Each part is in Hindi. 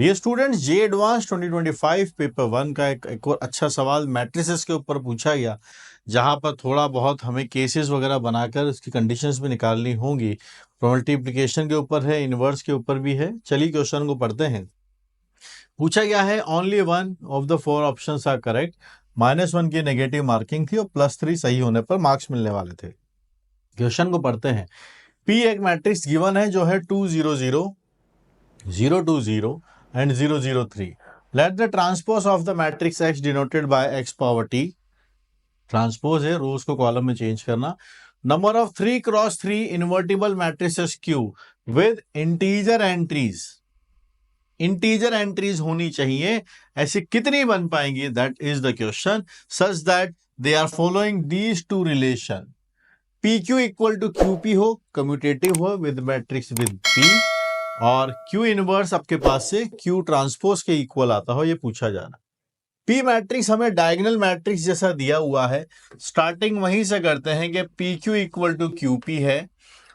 ये स्टूडेंट्स जे एडवांस 2025 पेपर 1 का एक और अच्छा सवाल मैट्रिसेस के ऊपर पूछा गया, जहां पर थोड़ा बहुत हमें केसेस वगैरह बनाकर उसकी कंडीशंस भी निकालनी होंगी। मल्टीप्लिकेशन के ऊपर है, इनवर्स के ऊपर भी है। चलिए क्वेश्चन को पढ़ते हैं। पूछा गया है only one of the four options are correct. -1 की नेगेटिव मार्किंग थी और +3 सही होने पर मार्क्स मिलने वाले थे। क्वेश्चन को पढ़ते हैं। पी एक मैट्रिक्स गिवन है जो है 2 0 0 0 2 0 and 0 0 3. Let the transpose of the matrix X denoted by x power t. Transpose है, रोज को कॉलम में चेंज करना। Number of 3 cross 3 invertible matrices Q with integer entries. Integer entries होनी चाहिए। ऐसी कितनी बन पाएंगी? That is the question. Such that they are following these two relation. PQ equal to QP हो, कम्यूटेटिव हो विद मैट्रिक्स विद P, और Q इनवर्स आपके पास से Q ट्रांसपोज के इक्वल आता हो, ये पूछा जाना। P मैट्रिक्स हमें डायगोनल मैट्रिक्स जैसा दिया हुआ है। स्टार्टिंग वहीं से करते हैं कि PQ इक्वल टू QP है।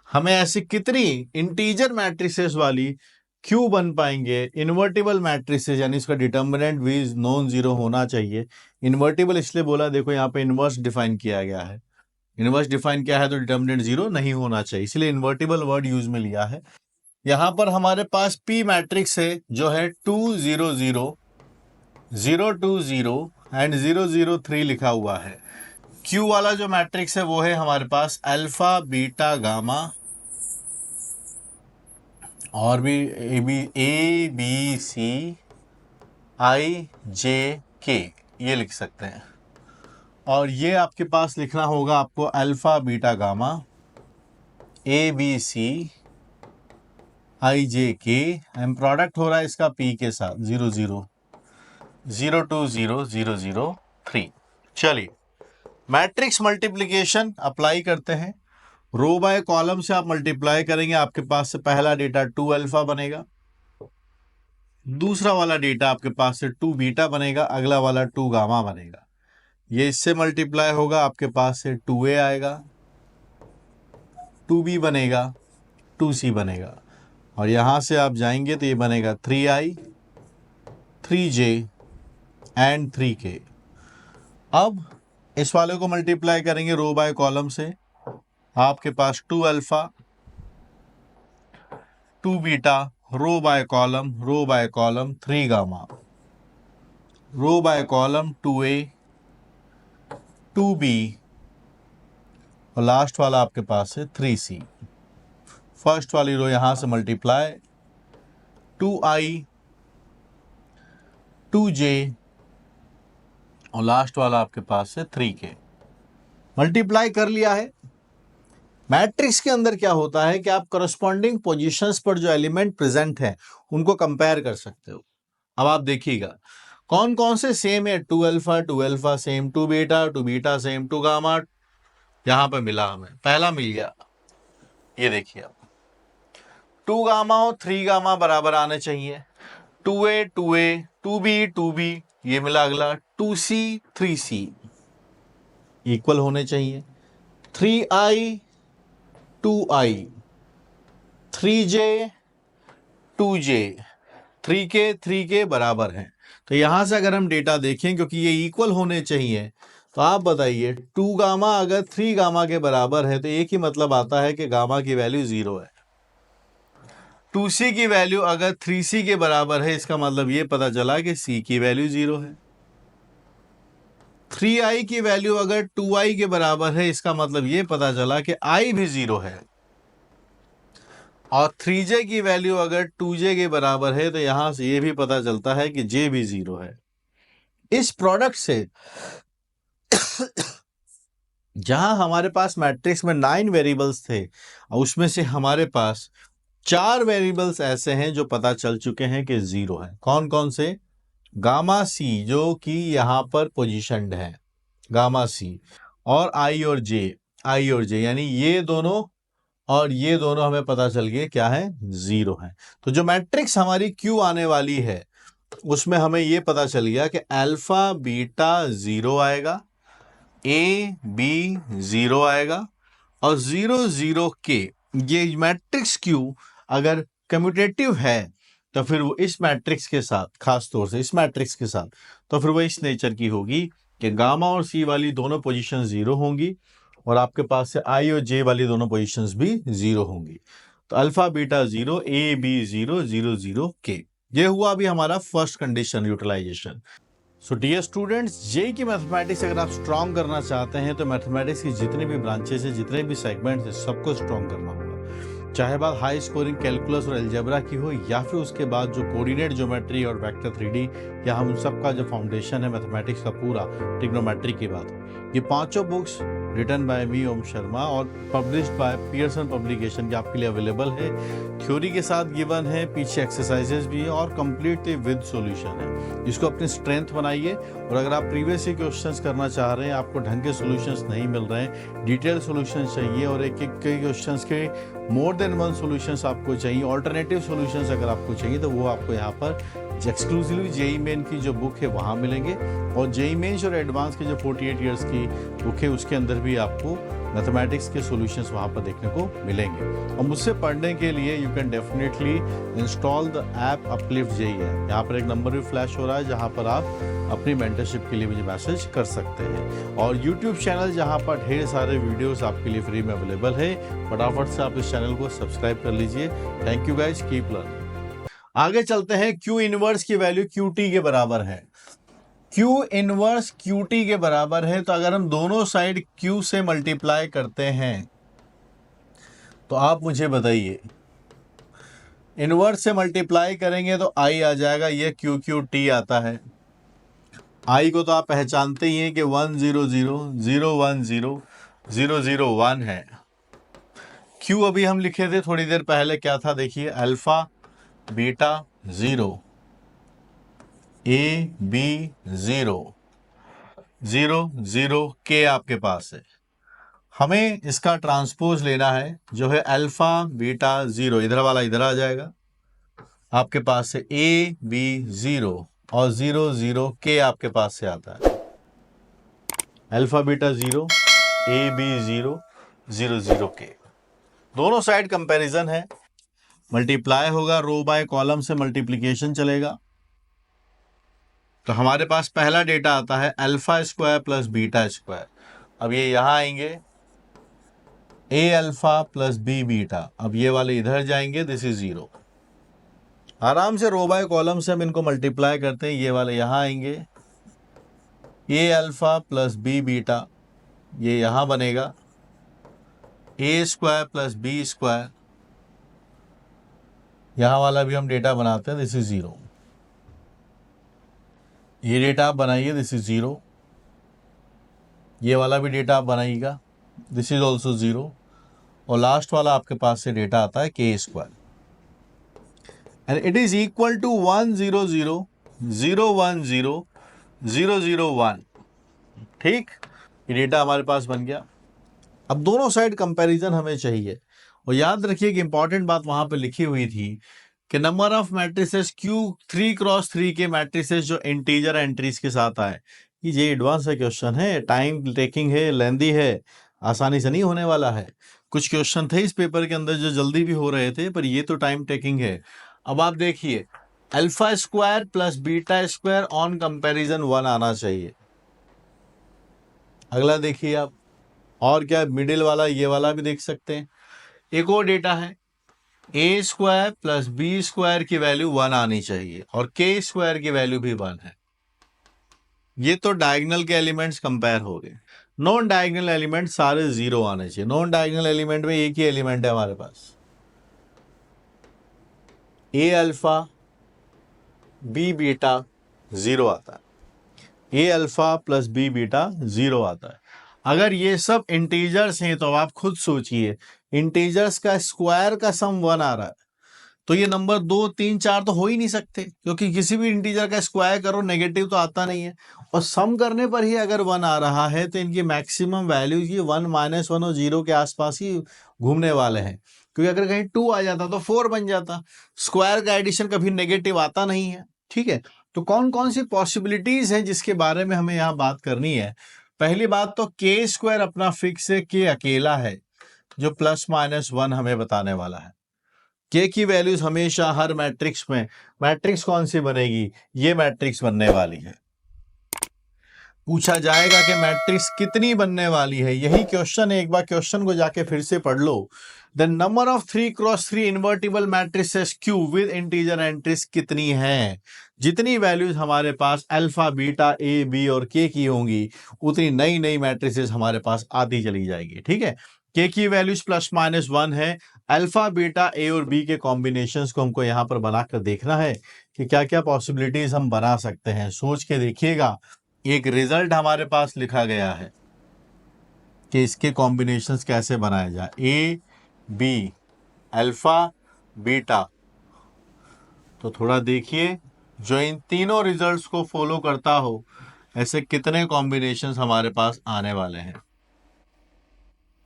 हमें ऐसी कितनी इंटीजर मैट्रिसेस वाली Q बन पाएंगे? इन्वर्टिबल मैट्रिसेस, यानी इसका डिटर्मिनेंट भी नॉन जीरो होना चाहिए। इन्वर्टिबल इसलिए बोला, देखो यहाँ पे इनवर्स डिफाइन किया गया है। इनवर्स डिफाइन किया है तो डिटर्मिनेंट जीरो नहीं होना चाहिए, इसलिए इन्वर्टिबल वर्ड यूज में लिया है। यहां पर हमारे पास P मैट्रिक्स है जो है 2 0 0 0 2 0 एंड 0 0 3 लिखा हुआ है। Q वाला जो मैट्रिक्स है वो है हमारे पास अल्फा बीटा गामा, और भी ए बी सी आई जे के, ये लिख सकते हैं। और ये आपके पास लिखना होगा आपको alpha beta gamma a b c i j k, and product हो रहा है इसका P के साथ 0 0 0 2 0 0 0 3। चलिए मैट्रिक्स मल्टीप्लिकेशन अप्लाई करते हैं। रो बाय कॉलम से आप मल्टीप्लाई करेंगे, आपके पास से पहला डेटा 2 अल्फा बनेगा, दूसरा वाला डेटा आपके पास से 2 बीटा बनेगा, अगला वाला 2 गामा बनेगा। ये इससे मल्टीप्लाई होगा, आपके पास से 2a आएगा, 2b बनेगा, 2c बनेगा, और यहां से आप जाएंगे तो ये बनेगा 3i 3j एंड 3k। अब इस वाले को मल्टीप्लाई करेंगे रो बाय कॉलम से, आपके पास 2 alpha 2 beta, row by column 3 gamma, row by column 2a 2b, और लास्ट वाला आपके पास है 3c। फर्स्ट वाली रो यहां से मल्टीप्लाई 2i 2j, और लास्ट वाला आपके पास है 3k। मल्टीप्लाई कर लिया है। मैट्रिक्स के अंदर क्या होता है कि आप करस्पॉन्डिंग पोजीशंस पर जो एलिमेंट प्रेजेंट हैं उनको कंपेयर कर सकते हो। अब आप देखिएगा कौन कौन से सेम है। 2 alpha same, 2 beta same, 2 gamma यहां पर मिला, हमें पहला मिल गया। ये देखिए आप 2 गामा और 3 गामा बराबर आने चाहिए। 2a 2b ये मिला। अगला 2c 3c इक्वल होने चाहिए। 3i 2i 3j 2j 3k बराबर है। तो यहां से अगर हम डेटा देखें, क्योंकि ये इक्वल होने चाहिए, तो आप बताइए 2 गामा अगर 3 गामा के बराबर है तो एक ही मतलब आता है कि गामा की वैल्यू 0 है। 2c की वैल्यू अगर 3c के बराबर है, इसका मतलब ये पता चला कि c की वैल्यू 0 है। 3i की वैल्यू अगर 2i के बराबर है, इसका मतलब ये पता चला कि i भी 0 है। और 3j की वैल्यू अगर 2j के बराबर है, तो यहां से ये भी पता चलता है कि j भी 0 है। इस प्रोडक्ट से जहां हमारे पास मैट्रिक्स में 9 वेरिएबल्स थे, उसमें से हमारे पास 4 वेरिएबल्स ऐसे हैं जो पता चल चुके हैं कि 0 है। कौन कौन से? गामा सी जो कि यहां पर पोजीशनड है, गामा सी, और आई और जे, यानी ये दोनों और ये दोनों हमें पता चल गए क्या है, 0 है। तो जो मैट्रिक्स हमारी क्यू आने वाली है उसमें हमें ये पता चल गया कि अल्फा बीटा 0 आएगा, ए बी 0 आएगा, और 0 0 के। ये मैट्रिक्स क्यू अगर कम्यूटेटिव है तो फिर वो इस मैट्रिक्स के साथ, खास तौर से इस मैट्रिक्स के साथ, तो फिर वो इस नेचर की होगी कि गामा और सी वाली दोनों पोजीशन 0 होंगी और आपके पास से आई और जे वाली दोनों पोजीशंस भी 0 होंगी। तो अल्फा बीटा 0, ए बी 0, 0 0 के। ये हुआ अभी हमारा first condition utilisation. So dear students, JEE की मैथमेटिक्स अगर आप स्ट्रॉन्ग करना चाहते हैं तो मैथमेटिक्स की जितने भी ब्रांचेस है, जितने भी सेगमेंट्स हैं, सबको स्ट्रॉन्ग करना होगा। चाहे बात हाई स्कोरिंग कैलकुलस और अलजेब्रा की हो या फिर उसके बाद जो कोऑर्डिनेट ज्योमेट्री और वेक्टर 3D, या हम उन सब का जो फाउंडेशन है मैथमेटिक्स का पूरा ट्रिग्नोमेट्री की बात। ये पांचों बुक्स रिटन बाय मी ओम शर्मा और पब्लिश्ड बाय पियर्सन पब्लिकेशन के आपके लिए अवेलेबल है। थ्योरी के साथ गिवन है, पीछे एक्सरसाइजेस भी है और कंप्लीटली विद सॉल्यूशन है। इसको अपनी स्ट्रेंथ बनाइए और अगर आप प्रीवियस ईयर क्वेश्चंस करना चाह रहे हैं, आपको ढंग के सॉल्यूशंस नहीं मिल रहे हैं, डिटेल सॉल्यूशन चाहिए और एक एक कई क्वेश्चंस के मोर देन वन सॉल्यूशंस आपको चाहिए, ऑल्टरनेटिव सॉल्यूशंस अगर आपको चाहिए तो वो आपको यहाँ पर एक्सक्लूसिवली जेई मेन की जो बुक है वहाँ मिलेंगे और जेई मेन्स और एडवांस की जो 48 इयर्स की बुक है उसके अंदर भी आपको मैथमेटिक्स के सॉल्यूशंस वहाँ पर देखने को मिलेंगे। और मुझसे पढ़ने के लिए you can definitely install the app Uplift JEE है। यहाँ पर एक नंबर भी फ्लैश हो रहा है जहाँ पर आप अपनी मेंटरशिप के लिए मुझे मैसेज कर सकते हैं। और यूट्यूब चैनल जहाँ पर ढेर सारे वीडियोस आपके लिए फ्री में अवेलेबल है, फटाफट से आप इस चैनल को सब्सक्राइब कर लीजिए। Thank you guys, keep learning. आगे चलते हैं। Q इनवर्स की वैल्यू QT के बराबर है। Q इनवर्स QT के बराबर है, तो अगर हम दोनों साइड Q से मल्टीप्लाई करते हैं तो आप मुझे बताइए, इनवर्स से मल्टीप्लाई करेंगे तो I आ जाएगा, ये QQT आता है। I को तो आप पहचानते ही हैं कि 1 0 0 0 1 0 0 0 1 है। Q अभी हम लिखे थे थोड़ी देर पहले, क्या था देखिए, अल्फा बीटा 0, ए बी 0 0 0 के आपके पास है। हमें इसका ट्रांसपोज लेना है जो है अल्फा बीटा 0, इधर वाला इधर आ जाएगा, आपके पास से ए बी 0 और 0 0 के आपके पास से आता है। अल्फा बीटा 0, ए बी 0 0 0 के, दोनों साइड कंपैरिजन है, मल्टीप्लाई होगा, रो बाय कॉलम से मल्टीप्लिकेशन चलेगा। तो हमारे पास पहला डेटा आता है alpha square plus beta square. अब ये यहां आएंगे, ए अल्फा प्लस बी बीटा, अब ये वाले इधर जाएंगे, दिस इज 0। आराम से रो बाय कॉलम से हम इनको मल्टीप्लाई करते हैं, ये वाले यहां आएंगे, ए अल्फा प्लस बी बीटा, ये यहां बनेगा, ए स्क्वायर प्लस बी स्क्वायर, यहां वाला भी हम डेटा बनाते हैं, दिस इज 0। ये डेटा आप बनाइए, दिस इज 0। ये वाला भी डेटा आप बनाइएगा, दिस इज ऑल्सो 0। और लास्ट वाला आपके पास से डेटा आता है के square, and it is equal to 1 0 0 0 1 0 0 0 1। ठीक, ये डेटा हमारे पास बन गया। अब दोनों साइड कंपैरिजन हमें चाहिए और याद रखिए कि इंपॉर्टेंट बात वहां पे लिखी हुई थी कि number of matrices Q 3x3 के मैट्रिसेस जो इंटीजर एंट्रीज के साथ आए। ये एडवांस है क्वेश्चन है, टाइम टेकिंग है, लेंदी है, आसानी से नहीं होने वाला है। कुछ क्वेश्चन थे इस पेपर के अंदर जो जल्दी भी हो रहे थे, पर ये तो टाइम टेकिंग है। अब आप देखिए, alpha square plus beta square on comparison 1 आना चाहिए। अगला देखिए आप, और क्या मिडिल वाला, ये वाला भी देख सकते हैं। एक और डेटा है, ए स्क्वायर प्लस बी स्क्वायर की वैल्यू 1 आनी चाहिए और के स्क्वायर की वैल्यू भी 1 है। ये तो डायगोनल के एलिमेंट्स कंपेयर हो गए। नॉन डायगोनल एलिमेंट सारे 0 आने चाहिए। नॉन डायगोनल एलिमेंट में एक ही एलिमेंट है हमारे पास, ए अल्फा बी बीटा 0 आता है, ए अल्फा प्लस बी बीटा 0 आता है। अगर ये सब इंटीजर्स हैं तो आप खुद सोचिए, इंटीजर्स का स्क्वायर का सम 1 आ रहा है तो ये नंबर 2 3 4 तो हो ही नहीं सकते, क्योंकि किसी भी इंटीजर का स्क्वायर करो नेगेटिव तो आता नहीं है, और सम करने पर ही अगर 1 आ रहा है तो इनकी मैक्सिमम वैल्यू ये 1 -1 और 0 के आसपास ही घूमने वाले हैं। क्योंकि अगर कहीं 2 आ जाता तो 4 बन जाता। स्क्वायर का एडिशन कभी नेगेटिव आता नहीं है। ठीक है, तो कौन कौन सी पॉसिबिलिटीज हैं जिसके बारे में हमें यहाँ बात करनी है। पहली बात तो के स्क्वायर अपना फिक्स है, के अकेला है जो +-1 हमें बताने वाला है। के की वैल्यूज हमेशा हर मैट्रिक्स में, मैट्रिक्स कौन सी बनेगी, ये मैट्रिक्स बनने वाली है। पूछा जाएगा कि मैट्रिक्स कितनी बनने वाली है, यही क्वेश्चन है। एक बार क्वेश्चन को जाके फिर से पढ़ लो। The number of 3x3 invertible matrices Q with integer entries कितनी है। जितनी वैल्यूज हमारे पास अल्फा बीटा ए बी और के की होंगी, उतनी नई नई मैट्रिसेस हमारे पास आती चली जाएगी। ठीक है, के की वैल्यूज ±1 है। अल्फा बीटा ए और बी के कॉम्बिनेशंस को हमको यहाँ पर बनाकर देखना है कि क्या क्या पॉसिबिलिटीज हम बना सकते हैं। सोच के देखिएगा, एक रिजल्ट हमारे पास लिखा गया है कि इसके कॉम्बिनेशंस कैसे बनाए जाए। ए बी अल्फा बीटा, तो थोड़ा देखिए, जो इन तीनों रिजल्ट्स को फॉलो करता हो, ऐसे कितने कॉम्बिनेशंस हमारे पास आने वाले हैं।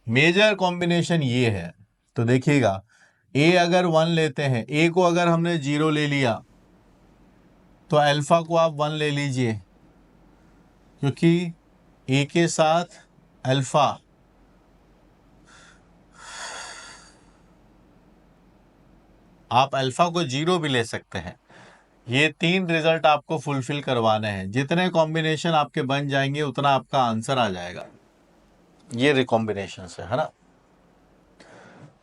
मेजर कॉम्बिनेशन ये है, तो देखिएगा, ए अगर 1 लेते हैं, ए को अगर हमने 0 ले लिया, तो अल्फा को आप 1 ले लीजिए, क्योंकि ए के साथ अल्फा आप अल्फा को 0 भी ले सकते हैं। ये 3 रिजल्ट आपको फुलफिल करवाने हैं। जितने कॉम्बिनेशन आपके बन जाएंगे, उतना आपका आंसर आ जाएगा। ये रिकॉम्बिनेशन है ना।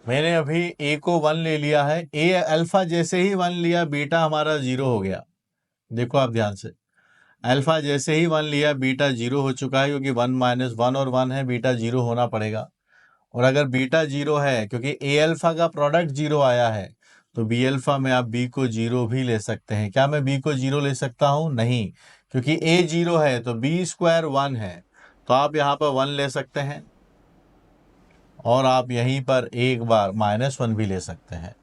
मैंने अभी ए को 1 ले लिया है, ए अल्फा जैसे ही 1 लिया, बीटा हमारा 0 हो गया। देखो आप ध्यान से, अल्फा जैसे ही 1 लिया, बीटा 0 हो चुका है, क्योंकि 1 - 1 और 1 है, बीटा 0 होना पड़ेगा। और अगर बीटा 0 है, क्योंकि ए अल्फा का प्रोडक्ट 0 आया है, तो बी अल्फा में आप बी को 0 भी ले सकते हैं। क्या मैं बी को 0 ले सकता हूं? नहीं, क्योंकि ए 0 है तो बी स्क्वायर 1 है, तो आप यहाँ पर 1 ले सकते हैं, और आप यहीं पर एक बार -1 भी ले सकते हैं।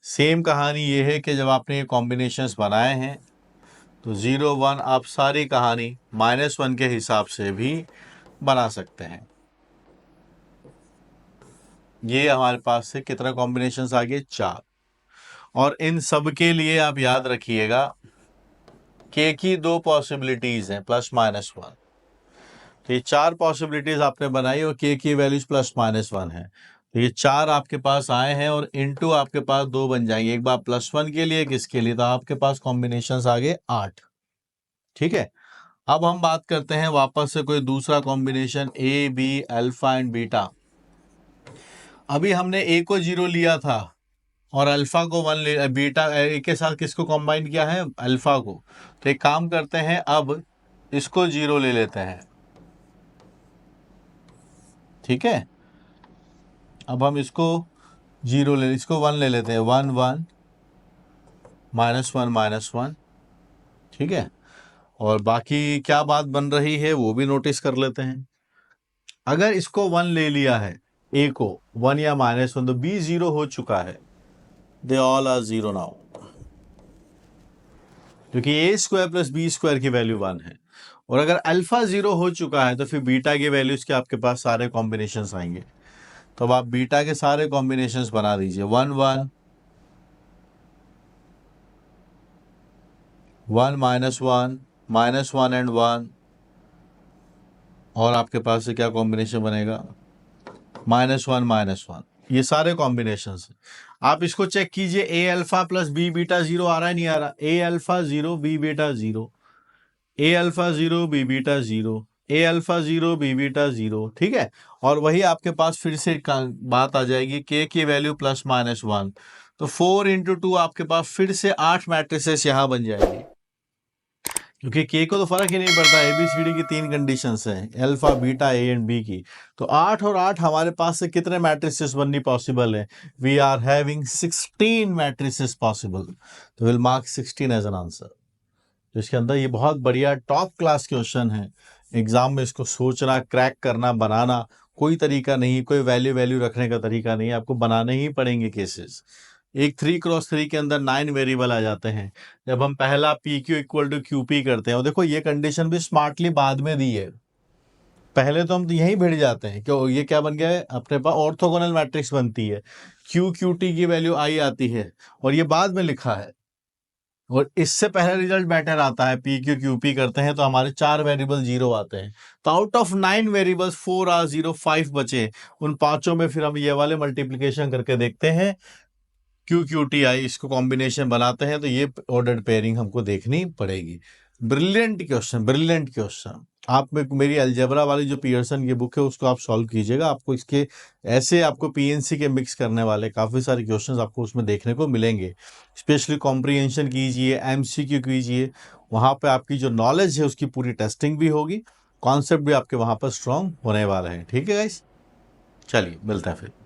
सेम कहानी ये है कि जब आपने ये कॉम्बिनेशंस बनाए हैं, तो 0 1 आप सारी कहानी -1 के हिसाब से भी बना सकते हैं। ये हमारे पास से कितना कॉम्बिनेशंस आ गए? 4। और इन सब के लिए आप याद रखिएगा, के की 2 पॉसिबिलिटीज हैं, ±1। तो ये 4 पॉसिबिलिटीज आपने बनाई, और के की वैल्यूज ±1 है। तो ये 4 आपके पास आए हैं, और इनटू आपके पास 2 बन जाएंगे, एक बार +1 के लिए, किसके लिए, तो आपके पास कॉम्बिनेशंस आ गए 8। ठीक है, अब हम बात करते हैं वापस से कोई दूसरा combination, A B alpha and beta. अभी हमने ए को 0 लिया था और अल्फा को 1 ले, बीटा ए के साथ किसको कंबाइन किया है? अल्फा को। तो एक काम करते हैं, अब इसको 0 ले लेते हैं। ठीक है, अब हम इसको 0 ले, इसको 1 ले लेते हैं, 1 1 -1 -1। ठीक है, और बाकी क्या बात बन रही है वो भी नोटिस कर लेते हैं। अगर इसको 1 ले लिया है, ए को 1 या -1, तो बी 0 हो चुका है। दे ऑल आर 0 नाउ, क्योंकि ए स्क्वायर प्लस बी स्क्वायर की वैल्यू 1 है। और अगर अल्फा 0 हो चुका है, तो फिर बीटा के वैल्यूज के आपके पास सारे कॉम्बिनेशंस आएंगे। तो अब आप बीटा के सारे कॉम्बिनेशंस बना दीजिए, 1 1 1 -1 -1 एंड 1, और आपके पास से क्या कॉम्बिनेशन बनेगा? -1 -1। ये सारे कॉम्बिनेशंस हैं। आप इसको चेक कीजिए, ए अल्फा प्लस बी बीटा 0 आ रहा है, नहीं आ रहा? ए अल्फा 0 बी बीटा 0, ए अल्फा 0 बी बीटा 0, ए अल्फा 0 बी बीटा 0। ठीक है, और वही आपके पास फिर से बात आ जाएगी, के की वैल्यू +-1, तो 4 × 2 आपके पास फिर से 8 मैट्रिसेस यहाँ बन जाएंगी, क्योंकि के को तो फर्क ही नहीं पड़ता, ABCD की 3 कंडीशंस हैं, alpha beta A and B की। तो 8 और 8 हमारे पास से कितने मैट्रिसेस बननी पॉसिबल है? We are having 16 matrices possible, तो will mark 16 as an answer. तो इसके अंदर ये बहुत बढ़िया टॉप क्लास क्वेश्चन है। एग्जाम में इसको सोचना, क्रैक करना, बनाना कोई तरीका नहीं, कोई वैल्यू रखने का तरीका नहीं, आपको बनाने ही पड़ेंगे केसेस। एक 3x3 के अंदर 9 वेरिएबल आ जाते हैं। जब हम पहला PQ = QP करते हैं, और देखो ये कंडीशन भी स्मार्टली बाद में दी है, पहले तो हम यहीं भिड़ जाते हैं कि ये क्या बन गया है, अपने पास ऑर्थोगोनल मैट्रिक्स बनती है, QQT की वैल्यू आई आती है, और ये बाद में लिखा है। और इससे पहले रिजल्ट बेटर आता है, PQ QP करते हैं तो हमारे 4 वेरिएबल 0 आते हैं। तो आउट ऑफ 9 वेरिएबल्स 4 आर 0, 5 बचे। उन 5 में फिर हम ये वाले मल्टीप्लिकेशन करके देखते हैं, क्यू क्यू टी आई इसको कॉम्बिनेशन बनाते हैं तो ये ऑर्डर्ड पेयरिंग हमको देखनी पड़ेगी। Brilliant question, brilliant question. आप में मेरी अलजेब्रा वाली जो पियर्सन की बुक है उसको आप सॉल्व कीजिएगा, आपको इसके ऐसे आपको पीएनसी के मिक्स करने वाले काफ़ी सारे क्वेश्चंस आपको उसमें देखने को मिलेंगे। स्पेशली कॉम्प्रिहेंशन कीजिए, एमसीक्यू कीजिए, वहाँ पे आपकी जो नॉलेज है उसकी पूरी टेस्टिंग भी होगी, कॉन्सेप्ट भी आपके वहाँ पर स्ट्रॉन्ग होने वाले हैं। ठीक है गाइस, चलिए मिलते हैं फिर।